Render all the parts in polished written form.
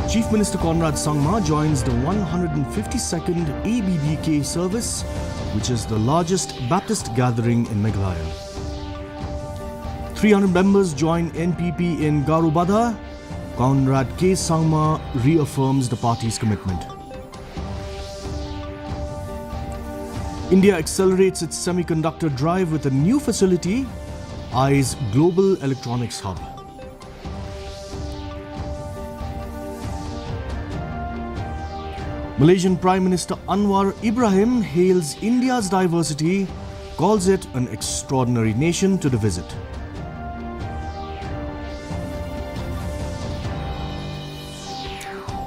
Chief Minister Conrad Sangma joins the 152nd ABDK service, which is the largest Baptist gathering in Meghalaya. 300 members join NPP in Garubada. Conrad K. Sangma reaffirms the party's commitment. India accelerates its semiconductor drive with a new facility, eyes Global Electronics Hub. Malaysian Prime Minister Anwar Ibrahim hails India's diversity, calls it an extraordinary nation to visit.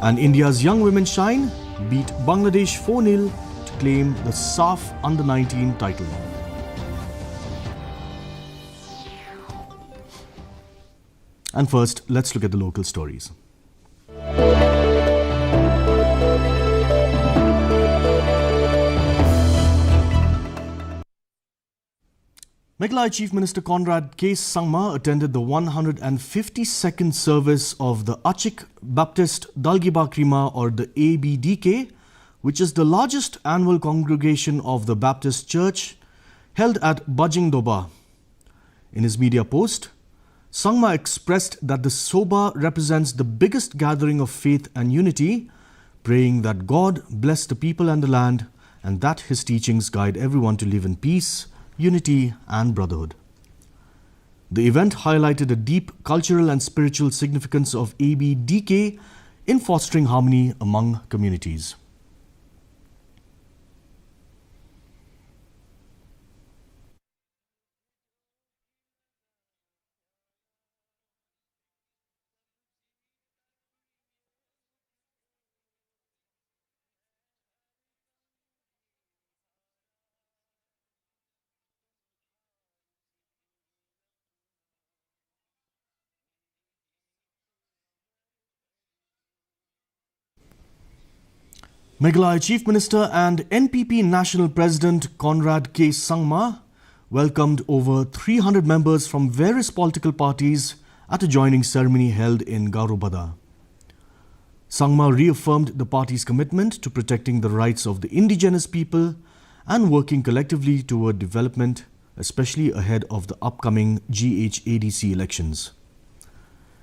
And India's young women shine, beat Bangladesh 4-0 to claim the SAF Under-19 title. And first, let's look at the local stories. Meghalaya Chief Minister Conrad K. Sangma attended the 152nd service of the Achik Baptist Dalgiba Krima, or the ABDK, which is the largest annual congregation of the Baptist Church, held at Bajingdoba. In his media post, Sangma expressed that the Soba represents the biggest gathering of faith and unity, praying that God bless the people and the land, and that his teachings guide everyone to live in peace, unity and brotherhood. The event highlighted the deep cultural and spiritual significance of ABDK in fostering harmony among communities. Meghalaya Chief Minister and NPP National President Conrad K. Sangma welcomed over 300 members from various political parties at a joining ceremony held in Garubada. Sangma reaffirmed the party's commitment to protecting the rights of the indigenous people and working collectively toward development, especially ahead of the upcoming GHADC elections.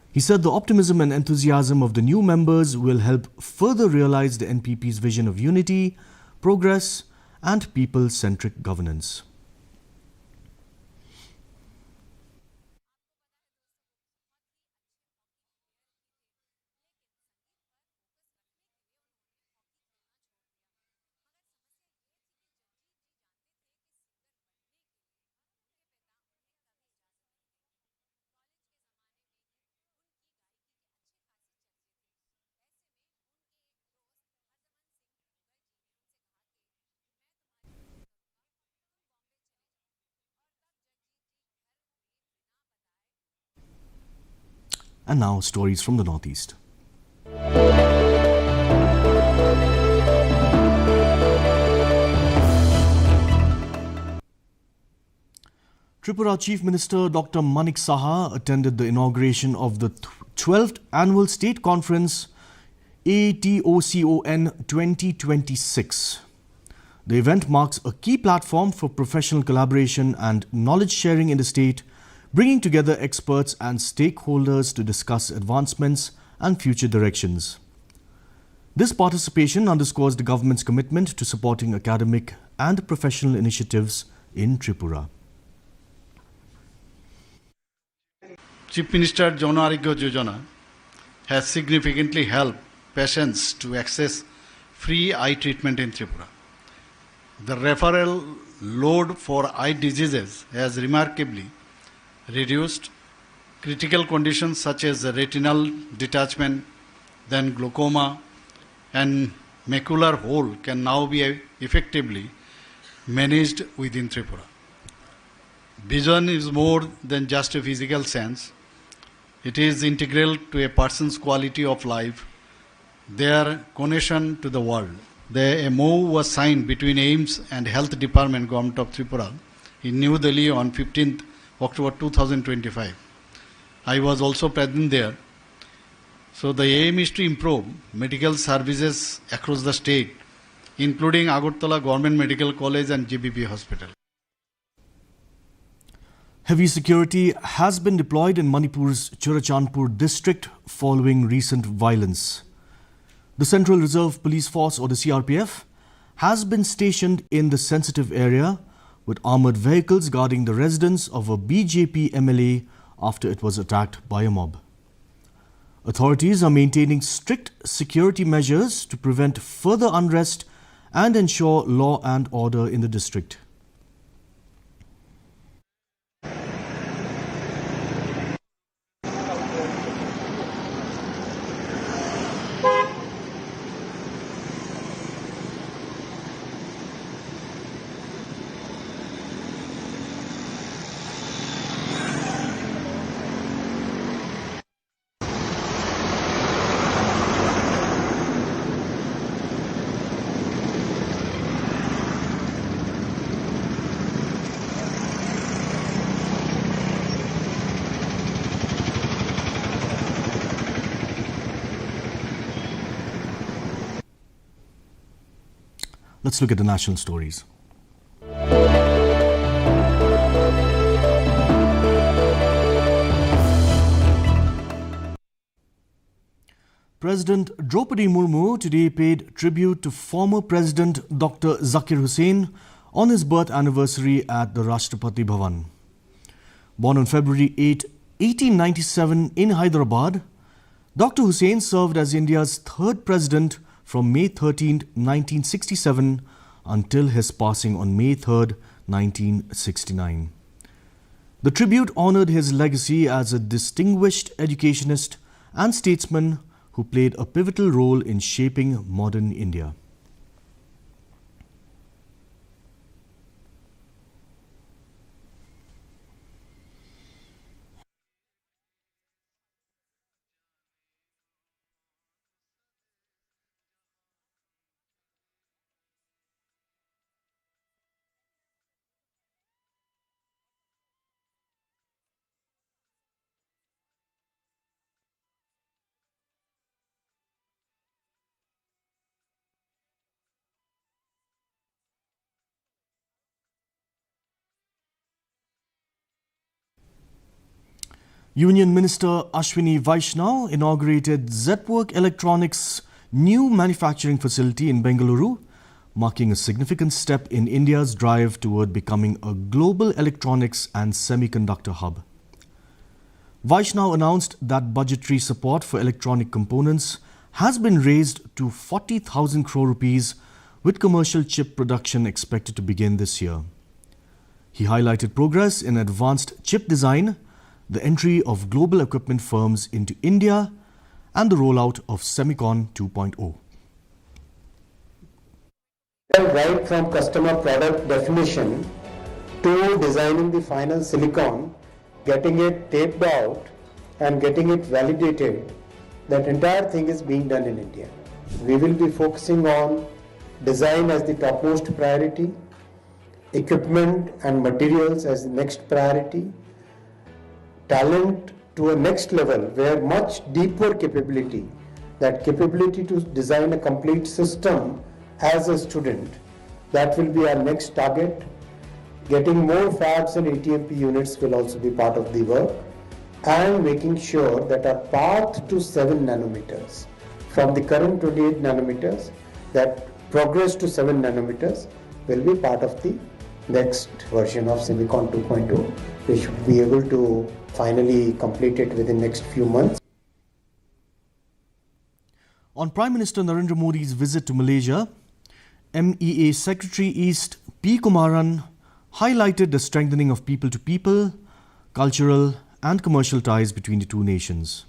He said the optimism and enthusiasm of the new members will help further realize the NPP's vision of unity, progress and people-centric governance. And now, stories from the Northeast. Tripura Chief Minister Dr. Manik Saha attended the inauguration of the 12th Annual State Conference ATOCON 2026. The event marks a key platform for professional collaboration and knowledge sharing in the state, bringing together experts and stakeholders to discuss advancements and future directions. This participation underscores the government's commitment to supporting academic and professional initiatives in Tripura. Chief Minister Jan Arogya Yojana has significantly helped patients to access free eye treatment in Tripura. The referral load for eye diseases has remarkably reduced. Critical conditions such as retinal detachment, then glaucoma and macular hole can now be effectively managed within Tripura. Vision is more than just a physical sense. It is integral to a person's quality of life, their connection to the world. The MOU was signed between AIIMS and Health Department, Government of Tripura in New Delhi on 15th October 2025. I was also present there. So the aim is to improve medical services across the state, including Agartala Government Medical College and GBP Hospital. Heavy security has been deployed in Manipur's Churachandpur district following recent violence. The Central Reserve Police Force, or the CRPF, has been stationed in the sensitive area with armoured vehicles guarding the residence of a BJP MLA after it was attacked by a mob. Authorities are maintaining strict security measures to prevent further unrest and ensure law and order in the district. Let's look at the national stories. President Draupadi Murmu today paid tribute to former President Dr. Zakir Hussain on his birth anniversary at the Rashtrapati Bhavan. Born on February 8, 1897 in Hyderabad, Dr. Hussain served as India's third president from May 13, 1967 until his passing on May 3, 1969. The tribute honoured his legacy as a distinguished educationist and statesman who played a pivotal role in shaping modern India. Union Minister Ashwini Vaishnaw inaugurated Zetwork Electronics' new manufacturing facility in Bengaluru, marking a significant step in India's drive toward becoming a global electronics and semiconductor hub. Vaishnaw announced that budgetary support for electronic components has been raised to 40,000 crore rupees, with commercial chip production expected to begin this year. He highlighted progress in advanced chip design, the entry of global equipment firms into India, and the rollout of Semicon 2.0. Right from customer product definition to designing the final silicon, getting it taped out and getting it validated, that entire thing is being done in India. We will be focusing on design as the topmost priority, equipment and materials as the next priority, talent to a next level where much deeper capability, that capability to design a complete system as a student, that will be our next target. Getting more fabs and ATMP units will also be part of the work, and making sure that our path to 7 nanometers from the current 28 nanometers, that progress to 7 nanometers will be part of the next version of Semicon 2.0. We should be able to finally complete it within the next few months. On Prime Minister Narendra Modi's visit to Malaysia, MEA Secretary East P. Kumaran highlighted the strengthening of people-to-people, cultural and commercial ties between the two nations.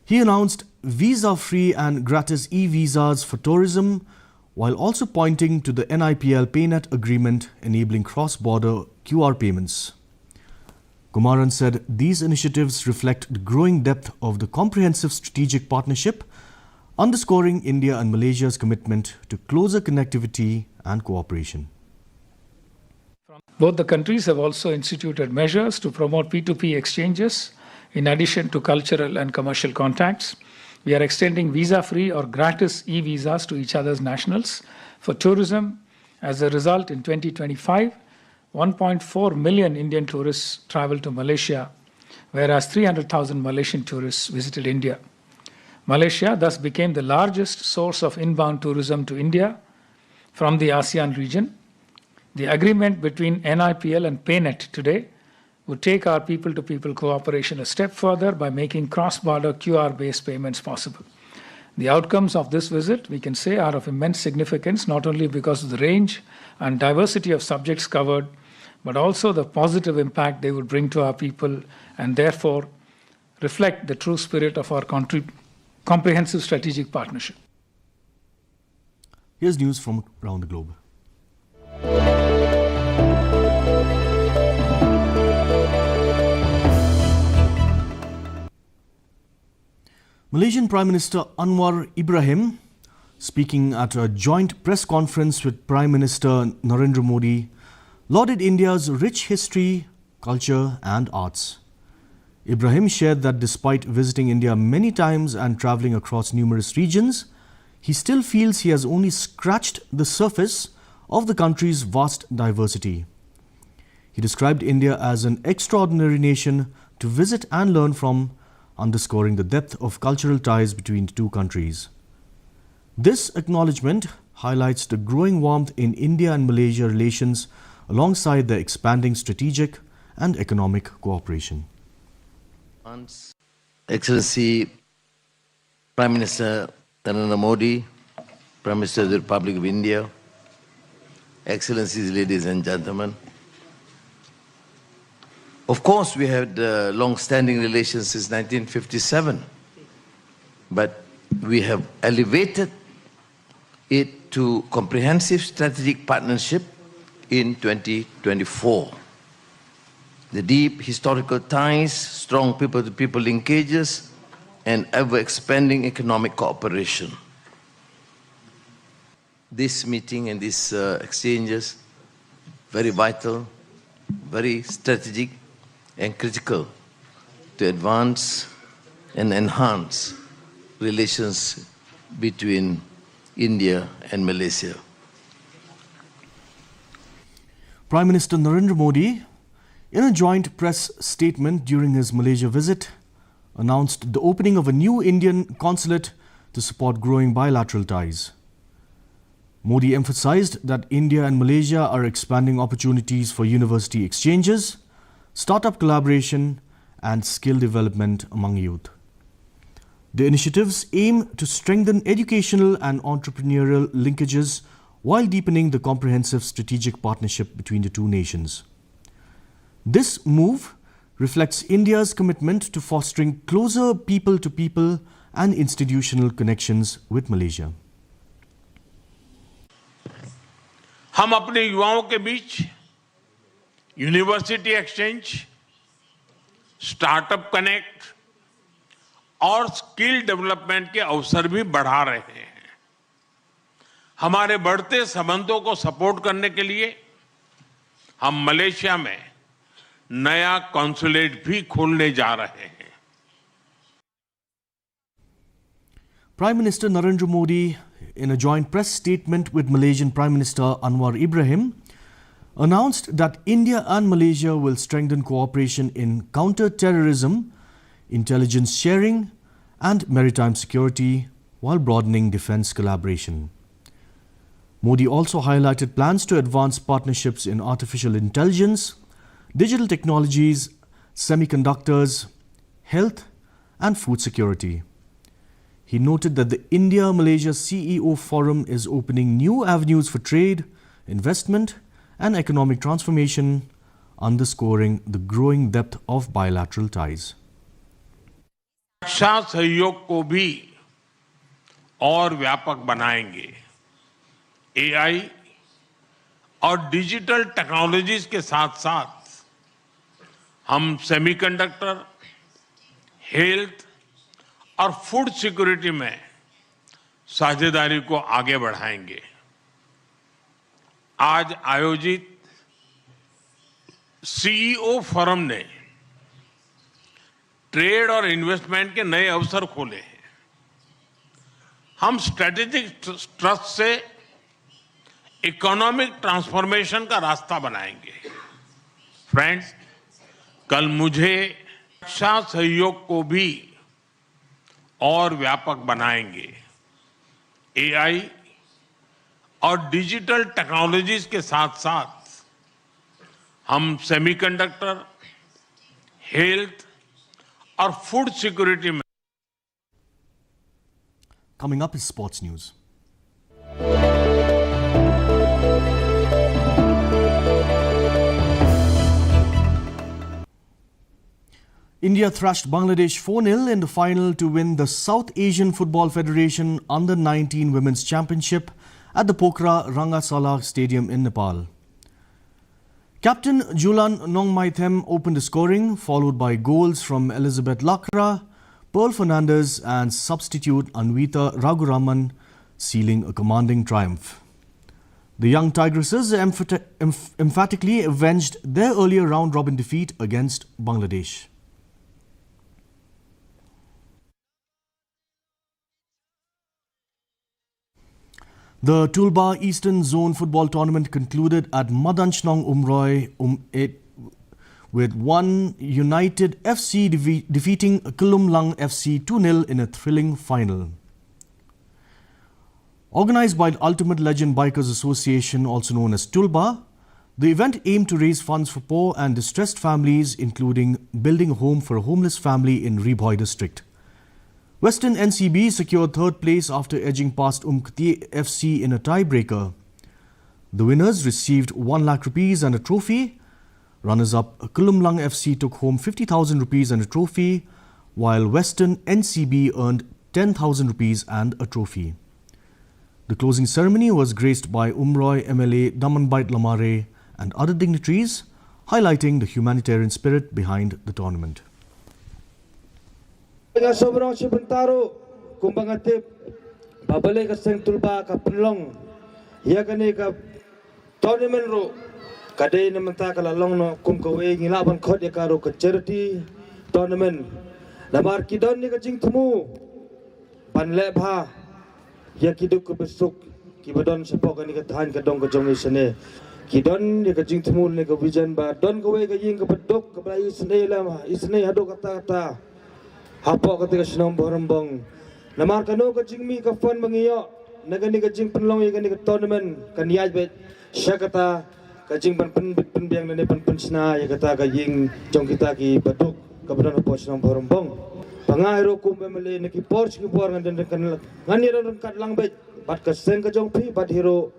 He announced visa-free and gratis e-visas for tourism, while also pointing to the NIPL PayNet agreement enabling cross-border QR payments. Kumaran said these initiatives reflect the growing depth of the comprehensive strategic partnership, underscoring India and Malaysia's commitment to closer connectivity and cooperation. Both the countries have also instituted measures to promote P2P exchanges In addition to cultural and commercial contacts, we are extending visa-free or gratis e-visas to each other's nationals for tourism. As a result, in 2025, 1.4 million Indian tourists traveled to Malaysia, whereas 300,000 Malaysian tourists visited India. Malaysia thus became the largest source of inbound tourism to India from the ASEAN region. The agreement between NIPL and PayNet today would take our people-to-people cooperation a step further by making cross-border QR-based payments possible. The outcomes of this visit, we can say, are of immense significance, not only because of the range and diversity of subjects covered, but also the positive impact they would bring to our people and therefore reflect the true spirit of our comprehensive strategic partnership. Here's news from around the globe. Malaysian Prime Minister Anwar Ibrahim, speaking at a joint press conference with Prime Minister Narendra Modi, lauded India's rich history, culture and arts. Ibrahim shared that despite visiting India many times and travelling across numerous regions, he still feels he has only scratched the surface of the country's vast diversity. He described India as an extraordinary nation to visit and learn from, underscoring the depth of cultural ties between the two countries. This acknowledgement highlights the growing warmth in India and Malaysia relations alongside the expanding strategic and economic cooperation. Excellency Prime Minister Narendra Modi, Prime Minister of the Republic of India, Excellencies, ladies and gentlemen. Of course, we had long-standing relations since 1957, but we have elevated it to comprehensive strategic partnership in 2024. The deep historical ties, strong people-to-people linkages, and ever-expanding economic cooperation. This meeting and these exchanges, very vital, very strategic, and critical to advance and enhance relations between India and Malaysia. Prime Minister Narendra Modi, in a joint press statement during his Malaysia visit, announced the opening of a new Indian consulate to support growing bilateral ties. Modi emphasized that India and Malaysia are expanding opportunities for university exchanges, startup collaboration and skill development among youth. The initiatives aim to strengthen educational and entrepreneurial linkages while deepening the comprehensive strategic partnership between the two nations. This move reflects India's commitment to fostering closer people-to-people and institutional connections with Malaysia. हम अपने युवाओं के बीच university exchange, startup connect और skill development के अवसर भी बढ़ा रहे हैं। हमारे बढ़ते संबंधों को सपोर्ट करने के लिए हम मलेशिया में नया कॉन्सुलेट भी खोलने जा रहे हैं। Prime Minister Narendra Modi, in a joint press statement with Malaysian Prime Minister Anwar Ibrahim, announced that India and Malaysia will strengthen cooperation in counter-terrorism, intelligence sharing and maritime security while broadening defence collaboration. Modi also highlighted plans to advance partnerships in artificial intelligence, digital technologies, semiconductors, health and food security. He noted that the India-Malaysia CEO Forum is opening new avenues for trade, investment and economic transformation, underscoring the growing depth of bilateral ties. रक्षा सहयोग को भी और व्यापक बनाएंगे। AI और digital technologies के साथ-साथ हम सेमीकंडक्टर, हेल्थ और फूड सिक्योरिटी में साझेदारी को आगे बढ़ाएंगे। आज आयोजित सीईओ फोरम ने ट्रेड और इन्वेस्टमेंट के नए अवसर खोले हैं। हम स्ट्रेटेजिक ट्रस्ट से इकोनॉमिक ट्रांसफॉर्मेशन का रास्ता बनाएंगे। फ्रेंड्स, कल मुझे रक्षा सहयोग को भी और व्यापक बनाएंगे। एआई और डिजिटल टेक्नोलॉजीज के साथ साथ हम सेमीकंडक्टर, हेल्थ और फूड सिक्योरिटी में। Coming up is sports news. India thrashed Bangladesh 4-0 in the final to win the South Asian Football Federation Under-19 Women's Championship at the Pokhara Rangasala Stadium in Nepal. Captain Julan Nongmaithem opened the scoring, followed by goals from Elizabeth Lakra, Pearl Fernandez and substitute Anvita Raghuraman, sealing a commanding triumph. The young Tigresses emphatically avenged their earlier round-robin defeat against Bangladesh. The Tulba Eastern Zone Football Tournament concluded at Madanchnong Umroi with one United FC defeating Kulumlang FC 2-0 in a thrilling final. Organised by the Ultimate Legend Bikers Association, also known as Tulba, the event aimed to raise funds for poor and distressed families, including building a home for a homeless family in Ribhoi district. Western NCB secured third place after edging past Umkhti FC in a tiebreaker. The winners received 1 lakh rupees and a trophy. Runners-up Kulumlang FC took home 50,000 rupees and a trophy, while Western NCB earned 10,000 rupees and a trophy. The closing ceremony was graced by Umroi MLA Damanbait Lamare and other dignitaries, highlighting the humanitarian spirit behind the tournament. Sobrang sibentaro kumbangatip babalik ka seng tulba ka penlong ya kani ka tournament ro kadai naman ta kalalong no kum kawe ngilaban khot ya karo ka charity tournament lamar kidon ni ka jing tumu panle bha ya kiduk ka besuk kibadon sepok ni ka than ka dong ka jong isane kidon ni ka jing tumu ni ka vision ba don kawe ka jing ka bedok ka bai isane lama isane hado kata kata Hapok ketika senam berembang, namar kanu kecing mi kafan mengiyo, nagani kecing penlong yang kani tournament kan yaj bet, syakata kecing pen biang nane pen sna ya kata kajing jong kita ki baduk kebetulan hapok senam berembang, pangai rokum pemilih neki porch ki por ngan kan ngani ron kat lang bet, bat keseng kejong pi bat hero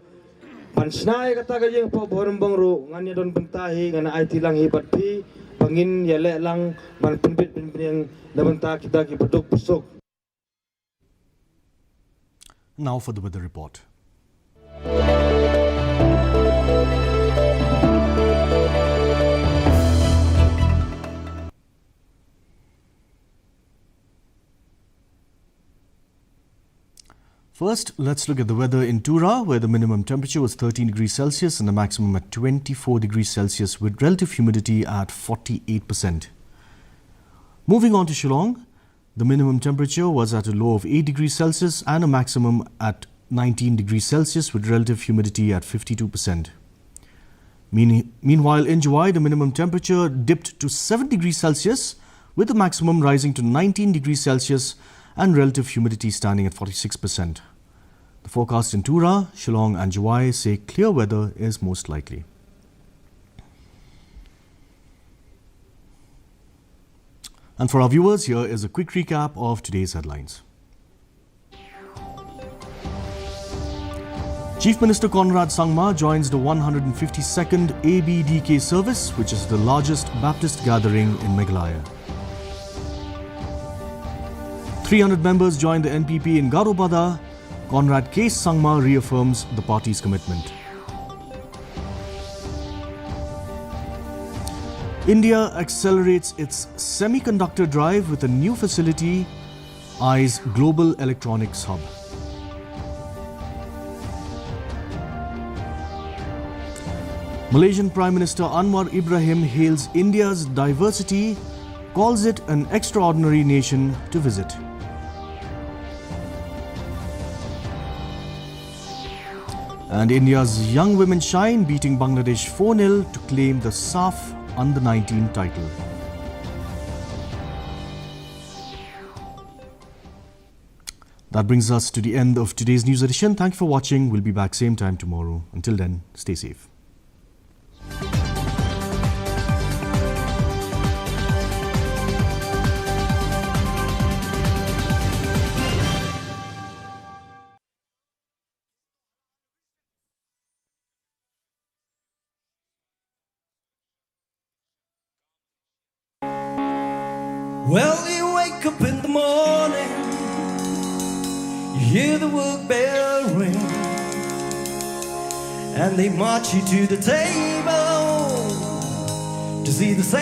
pan sna ya kata kajing hapok berembang ro ngani ron bentahi ngana ai tilang hi bat pi. Pangin yale lang man penbit yang nabanta kita ki beduk besuk. Now for the weather report. First, let's look at the weather in Tura, where the minimum temperature was 13 degrees Celsius and the maximum at 24 degrees Celsius with relative humidity at 48%. Moving on to Shillong, the minimum temperature was at a low of 8 degrees Celsius and a maximum at 19 degrees Celsius with relative humidity at 52%. Meanwhile, in July, the minimum temperature dipped to 7 degrees Celsius with the maximum rising to 19 degrees Celsius and relative humidity standing at 46%. The forecast in Tura, Shillong and Juwai say clear weather is most likely. And for our viewers, here is a quick recap of today's headlines. Chief Minister Conrad Sangma joins the 152nd ABDK service, which is the largest Baptist gathering in Meghalaya. 300 members joined the NPP in Garobada. Conrad K. Sangma reaffirms the party's commitment. India accelerates its semiconductor drive with a new facility, eyes Global Electronics Hub. Malaysian Prime Minister Anwar Ibrahim hails India's diversity calls it an extraordinary nation to visit. And India's young women shine, beating Bangladesh 4-0 to claim the SAF Under-19 title. That brings us to the end of today's news edition. Thank you for watching. We'll be back same time tomorrow. Until then, stay safe. Well, you wake up in the morning, you hear the work bell ring, and they march you to the table to see the same